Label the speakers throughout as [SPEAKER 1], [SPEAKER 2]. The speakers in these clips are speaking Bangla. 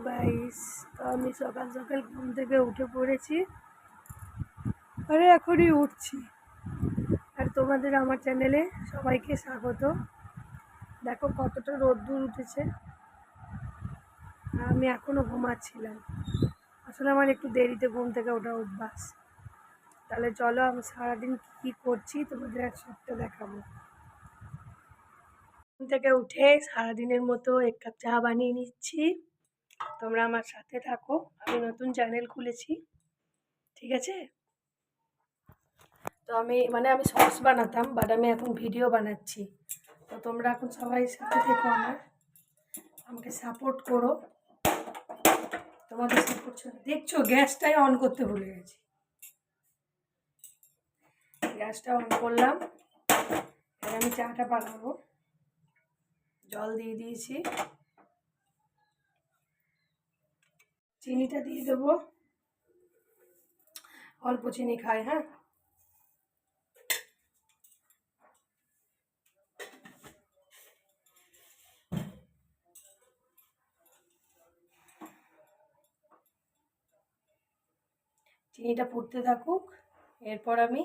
[SPEAKER 1] গাইস, তো আমি সকাল সকাল ঘুম থেকে উঠে পড়েছি। আরে এখনই উঠছি। আর তোমাদের আমার চ্যানেলে সবাইকে স্বাগত। দেখো কতটা রোদ্দুর উঠেছে, আর আমি এখনও ঘুমাচ্ছিলাম। আসলে আমার একটু দেরিতে ঘুম থেকে ওঠা অভ্যাস। তাহলে চলো আমি সারাদিন কী করছি তোমাদের এক সপ্তাহ দেখাবো। ঘুম থেকে উঠে সারাদিনের মতো এক কাপ চা বানিয়ে নিচ্ছি। তোমরা আমার সাথে থাকো, আমি নতুন চ্যানেল খুলেছি, ঠিক আছে? তো আমি শর্টস বানাতাম, বাট আমি এখন ভিডিও বানাচ্ছি। তো তোমরা এখন সবাই সাথে থেকো, আমাকে সাপোর্ট করো। তোমাদের সাপোর্ট দেখছো, গ্যাসটাই অন করতে ভুলে গেছি। গ্যাসটা অন করলাম, এবার আমি চাটা বানাবো। জল দিয়ে দিয়েছি, চিনিটা দিয়ে দেবো। অল্প চিনি খাই, হ্যাঁ। চিনিটা ফুটতে থাকুক, এরপর আমি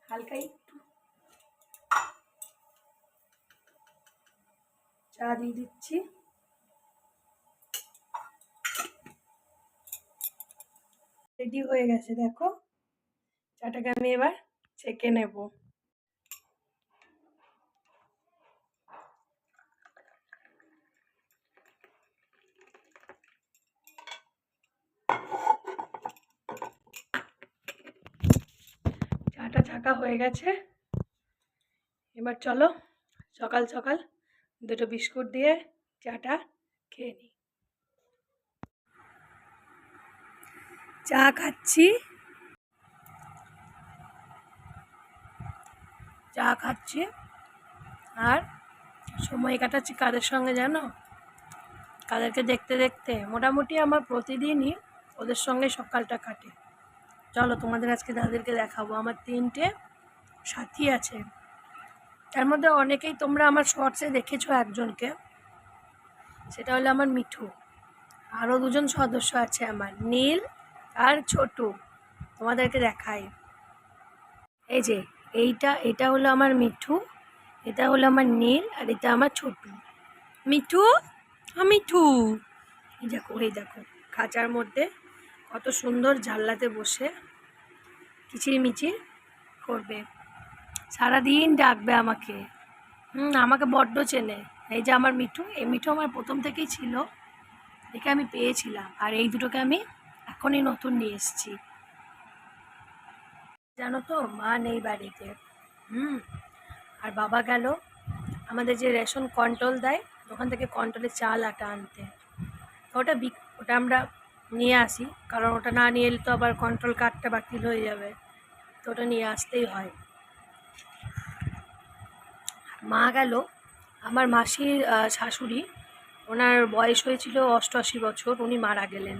[SPEAKER 1] হালকা একটু চা দিয়ে দিচ্ছি। রেডি হয়ে গেছে, দেখো চাটাকে আমি এবার ছেঁকে নেব। চাটা ছাঁকা হয়ে গেছে, এবার চলো সকাল সকাল দুটো বিস্কুট দিয়ে চাটা খেয়ে নিই। চা খাচ্ছি, আর সময় কাটাচ্ছি কাদের সঙ্গে জানো? কাদেরকে দেখতে দেখতে। মোটামুটি আমার প্রতিদিনই ওদের সঙ্গে সকালটা কাটে। চলো তোমাদের আজকে তাদেরকে দেখাবো। আমার 3টে সাথী আছে, তার মধ্যে অনেকেই তোমরা আমার শর্টসে দেখেছো একজনকে, সেটা হলো আমার মিঠু। আরও 2জন সদস্য আছে আমার, নীল আর ছোটু। তোমাদেরকে দেখাই, এই যে এটা হলো আমার মিঠু, এটা হলো আমার নীল, আর এটা আমার ছোটু। মিঠু, মিঠু, এই দেখো খাঁচার মধ্যে কত সুন্দর জানলাতে বসে কিচিরমিচির করবে, সারাদিন ডাকবে আমাকে। আমাকে বড্ড চেনে। এই যে আমার মিঠু, এই মিঠু আমার প্রথম থেকেই ছিল, একে আমি পেয়েছিলাম। আর এই দুটোকে আমি এখনই নতুন নিয়ে এসেছি। জানো তো, মা নেই বাড়িতে। আর বাবা গেল আমাদের যে রেশন কন্ট্রোল দেয়, ওখান থেকে কন্ট্রোলে চাল আটা আনতে। ওটা আমরা নিয়ে আসি, কারণ ওটা না নিয়ে এলে তো আবার কন্ট্রোল কার্ডটা বাতিল হয়ে যাবে, তো ওটা নিয়ে আসতেই হয়। মা গেল, আমার মাসির শাশুড়ি, ওনার বয়স হয়েছিল 88 বছর, উনি মারা গেলেন।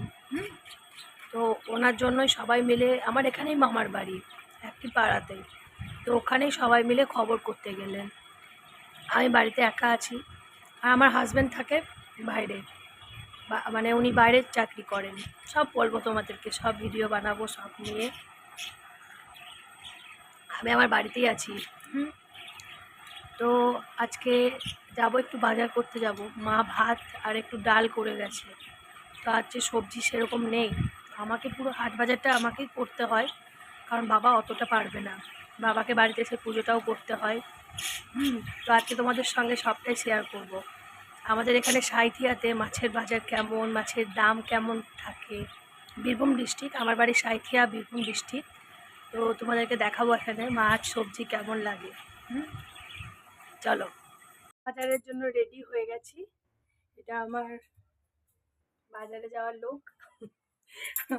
[SPEAKER 1] তো ওনার জন্যই সবাই মিলে, আমার এখানেই মামার বাড়ি একই পাড়াতেই, তো ওখানেই সবাই মিলে খবর করতে গেলেন। আমি বাড়িতে একা আছি, আর আমার হাজব্যান্ড থাকে বাইরে, উনি বাইরে চাকরি করেন। সব বলবো তোমাদেরকে, সব ভিডিও বানাবো সব নিয়ে। আমি আমার বাড়িতেই আছি। তো আজকে যাব, একটু বাজার করতে যাব। মা ভাত আর একটু ডাল করে গেছে, তো আজকে সবজি সেরকম নেই। আমাকে পুরো হাট বাজারটা আমাকেই করতে হয়, কারণ বাবা অতটা পারবে না, বাবাকে বাড়িতে এসে পুজোটাও করতে হয়। তো আজকে তোমাদের সঙ্গে সবটাই শেয়ার করব। আমাদের এখানে সাঁইথিয়াতে মাছের বাজার কেমন, মাছের দাম কেমন থাকে। বীরভূম ডিস্ট্রিক্ট, আমার বাড়ি সাঁইথিয়া, বীরভূম ডিস্ট্রিক্ট। তো তোমাদেরকে দেখাবো এখানে মাছ সবজি কেমন লাগে। চলো, বাজারের জন্য রেডি হয়ে গেছি। এটা আমার বাজারে যাওয়ার লোক।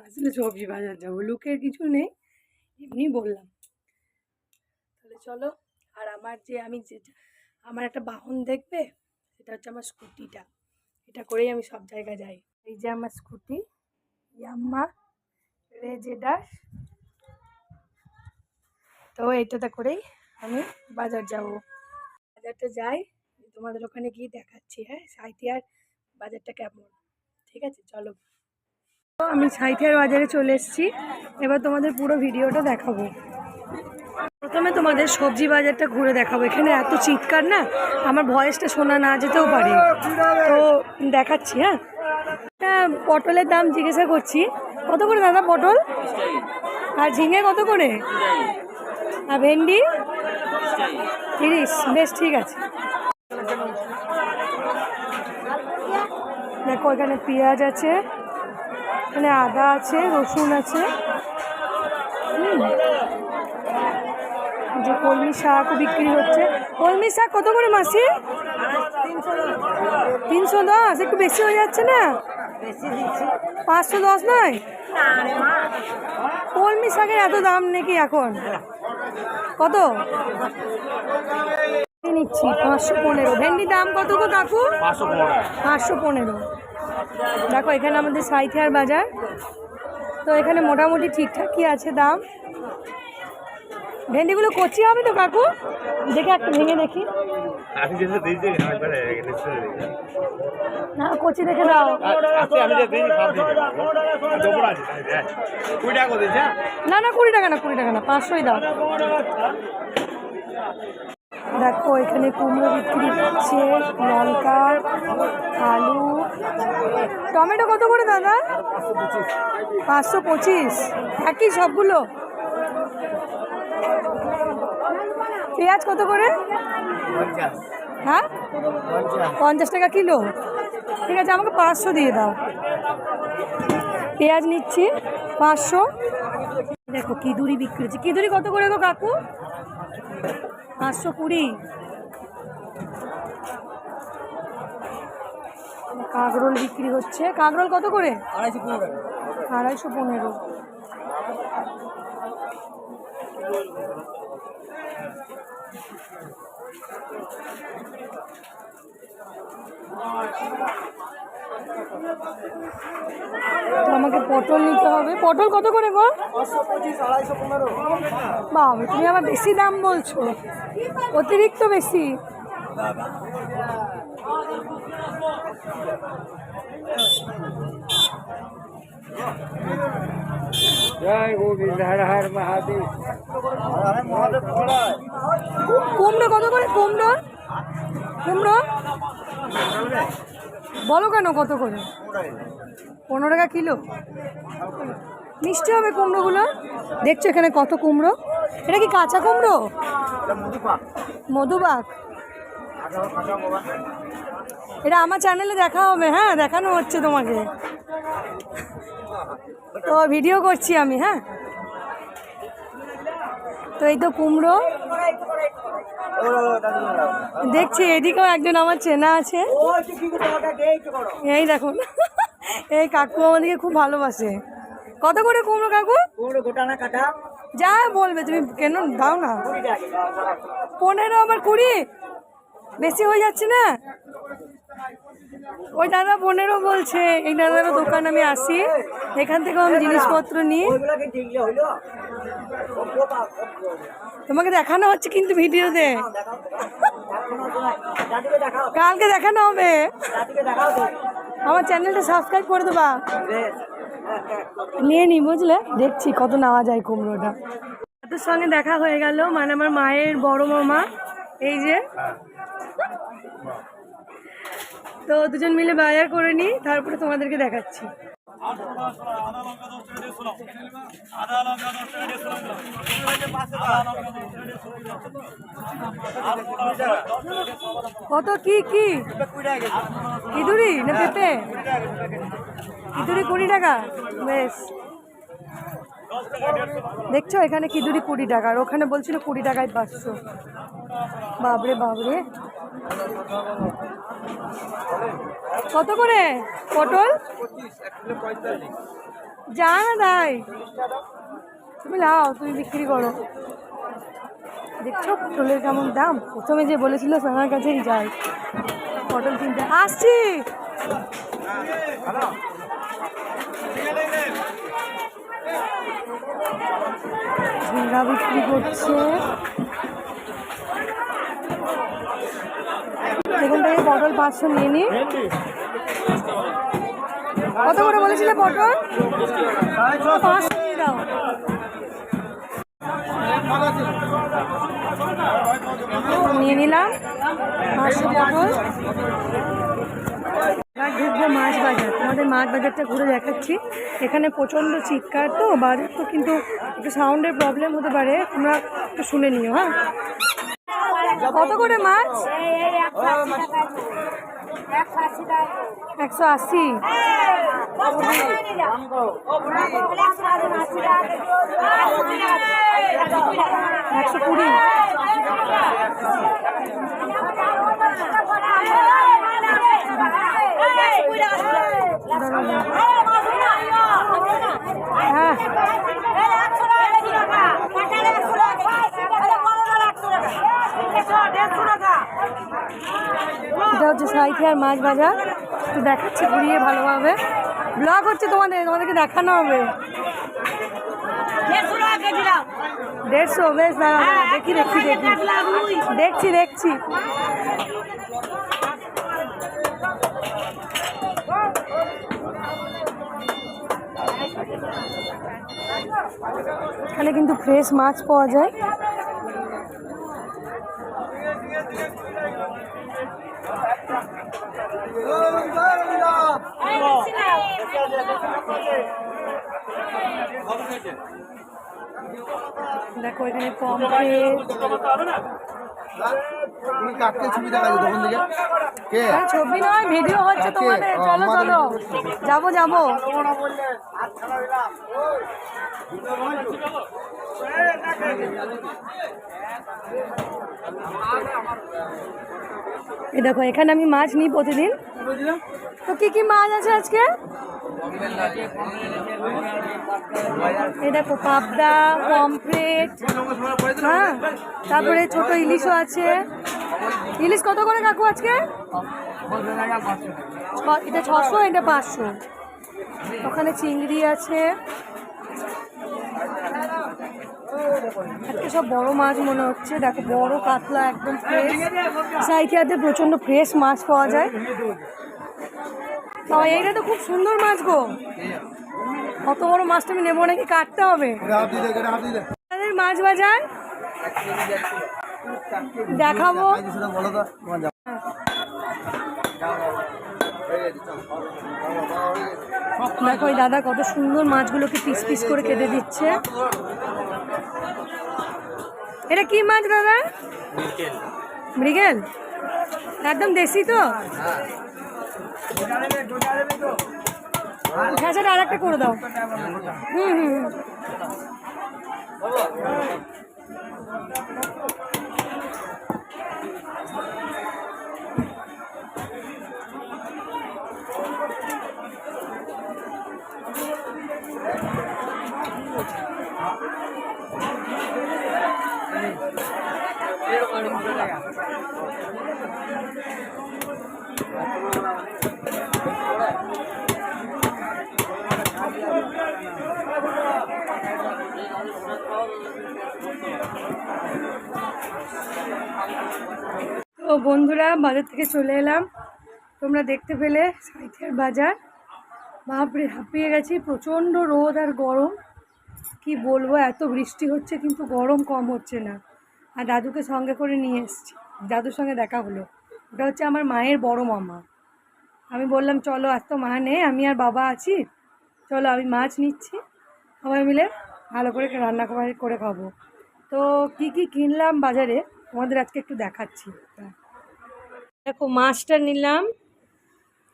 [SPEAKER 1] আসলে সবজি বাজার যাবো, লোকের কিছু নেই, এমনি বললাম। তাহলে চলো। আর আমার একটা বাহন দেখবে, সেটা হচ্ছে আমার স্কুটিটা। এটা করেই আমি সব জায়গায় যাই। এই যে আমার স্কুটি, ইয়াম্মা রেজেডার। তো এইটাতে করেই আমি বাজার যাব। বাজারটা যাই, তোমাদের ওখানে গিয়ে দেখাচ্ছি। হ্যাঁ, সাঁইথিয়ার বাজারটা কেমন। ঠিক আছে চলো। আমি সাইথিয়ার বাজারে চলে এসেছি, এবার তোমাদের পুরো ভিডিওটা দেখাবো। প্রথমে তোমাদের সবজি বাজারটা ঘুরে দেখাবো। এখানে এত চিৎকার না, আমার ভয়েসটা শোনা না যেতেও পারে, তো দেখাচ্ছি। হ্যাঁ, পটলের দাম জিজ্ঞাসা করছি, কত করে দাদা পটল? আর ঝিঙে কত করে? আর ভেন্ডি 30? বেশ ঠিক আছে। দেখো এখানে পেঁয়াজ আছে, এখানে আদা আছে, রসুন আছে, যে কলমি শাকও বিক্রি হচ্ছে। কলমি শাক কত করে মাসি? 310? একটু বেশি হয়ে যাচ্ছে না? 510 নয়? কলমি শাকের এত দাম নাকি এখন? কত নিচ্ছি? 515। ভেন্ডির দাম কত গো কাকু? 515। দেখো এখানে আমাদের সাইথিয়ার বাজার, তো এখানে মোটামুটি ঠিকঠাকই আছে দাম। ভেন্ডিগুলো কচি হবে তো কাকু? দেখে একটা ভেঙে দেখি। না কচি দেখে দাও। না না 20 টাকা না, 20 টাকা না, 500ই দাও। দেখো এখানে কুমড়ো বিক্রি হচ্ছে, লঙ্কা, আলু, টমেটো কত করে দাদা? 525 একই সবগুলো। পেঁয়াজ কত করে? হ্যাঁ 50 টাকা কিলো। ঠিক আছে আমাকে 500 দিয়ে দাও। পেঁয়াজ নিচ্ছি 500। দেখো কিদুরি বিক্রি হচ্ছে। কিদুরি কত করে গো কাকু? 520। কাঁকরোল বিক্রি হচ্ছে। কাঁকরোল কত করে? 215। আমাকে পটল নিতে হবে। পটল কত করে গো? 250, 250, বাবা তুমি আবার বেশি দাম বলছো, অতিরিক্ত বেশি। জয় গোবিন্দ, হর হর মহাদেব। কুমড়ো কত করে? কুমড়ো কুমড়ো বলো কেন কত করে? 15 টাকা কিলো। মিষ্টি হবে কুমড়োগুলো। দেখছো এখানে কত কুমড়ো। এটা কি কাঁচা কুমড়ো? মধুবাগ। এটা আমার চ্যানেলে দেখা হবে। হ্যাঁ দেখানো হচ্ছে তোমাকে, তো ভিডিও করছি আমি। হ্যাঁ তো এই তো কুমড়ো দেখছি। এদিকেও একজন আমার চেনা আছে, এই দেখুন এই কাকু আমাদেরকে খুব ভালোবাসে। কত করে কুমড়ো কাকু? যা বলবে তুমি, কেন দাও না। 15 আবার 20 বেশি হয়ে যাচ্ছে না? ওই দাদা 15 বলছে। এই দাদারও দোকান আমি আসি, এখান থেকেও আমি জিনিসপত্র নিই। তোমাকে দেখানো হচ্ছে কিন্তু ভিডিওতে, কালকে দেখানো হবে। আমার চ্যানেলটা সাবস্ক্রাইব করে দেবা। নিয়ে নি বুঝলে। দেখছি কত নেওয়া যায় কুমড়োটা। তাদের সঙ্গে দেখা হয়ে গেল, মানে আমার মায়ের বড় মামা, এই যে। তো দুজন মিলে বাজার করে নিই, তারপরে তোমাদেরকে দেখাচ্ছি। কত? কি কি ইঁদুরি না পেঁপে? ইঁদুরি 20 টাকা। বেশ, দেখছো এখানে খিদুরি 20 টাকা, আর ওখানে বলছিল 20 টাকায় 500। বাবরে বাবরে। কত করে পটল? যা না তাই, তুমি লাও, তুমি বিক্রি করো। দেখছো পটলের কেমন দাম। প্রথমে যে বলেছিল আমার কাছেই যাই পটল কিনতে। আসছি। ঝিঙ্গা বিক্রি করছে। এখান থেকে পটল 500 নিয়ে নি। কত করে বলেছিলে পটল? 5 কেজি দাও। নিয়ে নিলাম 500 পটল। এবার ঢুকবো মাছ বাজার। তোমাদের মাছ বাজারটা ঘুরে দেখাচ্ছি। এখানে প্রচণ্ড চিৎকার তো, বাজার তো কিন্তু একটু সাউন্ডের প্রবলেম হতে পারে, তোমরা একটু শুনে নিও। হ্যাঁ, কত করে মাছ? 180। 120। হ্যাঁ, এটা হচ্ছে সাঁইথিয়ার মাছ বাজার। একটু দেখাচ্ছি ঘুরিয়ে ভালোভাবে, ব্লগ হচ্ছে তোমাদেরকে দেখানো হবে। 150, বেশ দাঁড়াও, দেখছি। এখানে কিন্তু ফ্রেশ মাছ পাওয়া যায়। দেখো এখানে পমফ্রেট। ছবি নয়, ভিডিও হচ্ছে তোমাদের। চলো যাবো। এই দেখো এখানে আমি মাছ নিই প্রতিদিন। তো কি মাছ আছে আজকে? এই দেখো পাবদা, পমফ্রেট, হ্যাঁ, তারপরে ছোট ইলিশও আছে। ইলিশ কত করে কাকু আজকে? এটা 600, এটা 500। ওখানে চিংড়ি আছে। আজকে সব বড় মাছ মনে হচ্ছে। দেখো বড় কাতলা, একদম ফ্রেশ। সাঁইথিয়াতে প্রচন্ড ফ্রেশ মাছ পাওয়া যায়। এইটা তো খুব সুন্দর মাছ গো। কত বড় মাছটা আমি নেবো নাকি কাটতে হবে? মাছ বাজার দেখাবো। দেখো ওই দাদা কত সুন্দর মাছগুলোকে পিস পিস করে কেটে দিচ্ছে। এটা কি মাছ দাদা? মৃগেল। একদম দেশি তো? হ্যাঁ, সেটা আর একটা করে দাও। হুম। তো বন্ধুরা, বাজার থেকে চলে এলাম। তোমরা দেখতে পেলে সাঁইথিয়ার বাজার। বাপরে, হাঁপিয়ে গেছি। প্রচণ্ড রোদ আর গরম, কি বলবো। এত বৃষ্টি হচ্ছে কিন্তু গরম কম হচ্ছে না। আর দাদুকে সঙ্গে করে নিয়ে এসেছি। দাদুর সঙ্গে দেখা হলো। ওটা হচ্ছে আমার মায়ের বড় মামা। আমি বললাম চলো, আজ তো মা নেই, আমি আর বাবা আছি, চলো আমি মাছ নিচ্ছি, সবাই মিলে ভালো করে রান্না করে খাবো। তো কি কিনলাম বাজারে তোমাদের আজকে একটু দেখাচ্ছি। দেখো মাছটা নিলাম,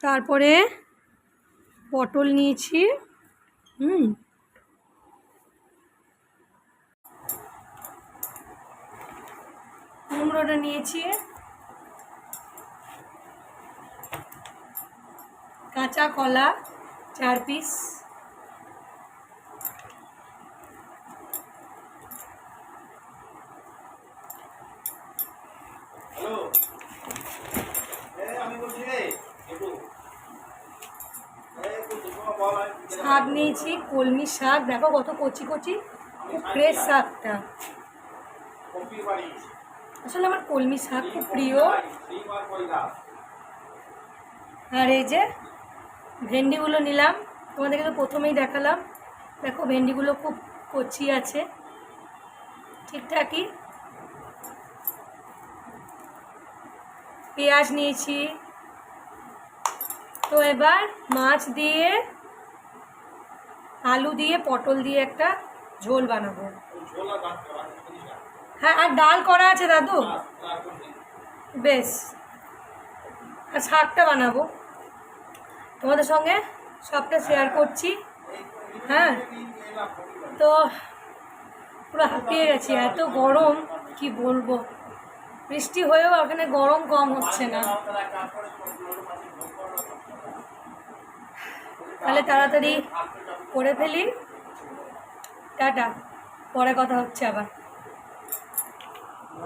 [SPEAKER 1] তারপরে পটল নিয়েছি, কুমড়োটা নিয়েছি, কাঁচা কলা 4 পিস, শাক নিয়েছি, কলমি শাক। দেখো কত কচি কচি, খুব ফ্রেশ শাকটা। আসলে আমার কলমি শাক খুব প্রিয়। আর এই যে ভেন্ডিগুলো নিলাম, তোমাদেরকে তো প্রথমেই দেখালাম। দেখো ভেন্ডিগুলো খুব কচি আছে, ঠিকঠাকই। পেঁয়াজ নিয়েছি। তো এবার মাছ দিয়ে, আলু দিয়ে, পটল দিয়ে একটা ঝোল বানাবো। হ্যাঁ, আর ডাল করা আছে দাদু। বেশ, আর শাকটা বানাবো। তোমাদের সঙ্গে সবটা শেয়ার করছি। হ্যাঁ, তো পুরো হাঁপিয়ে গেছি, এত গরম কি বলবো। বৃষ্টি হয়েও এখানে গরম কম হচ্ছে না। তাহলে তাড়াতাড়ি করে ফেলি। টাটা, পরে কথা হচ্ছে আবার।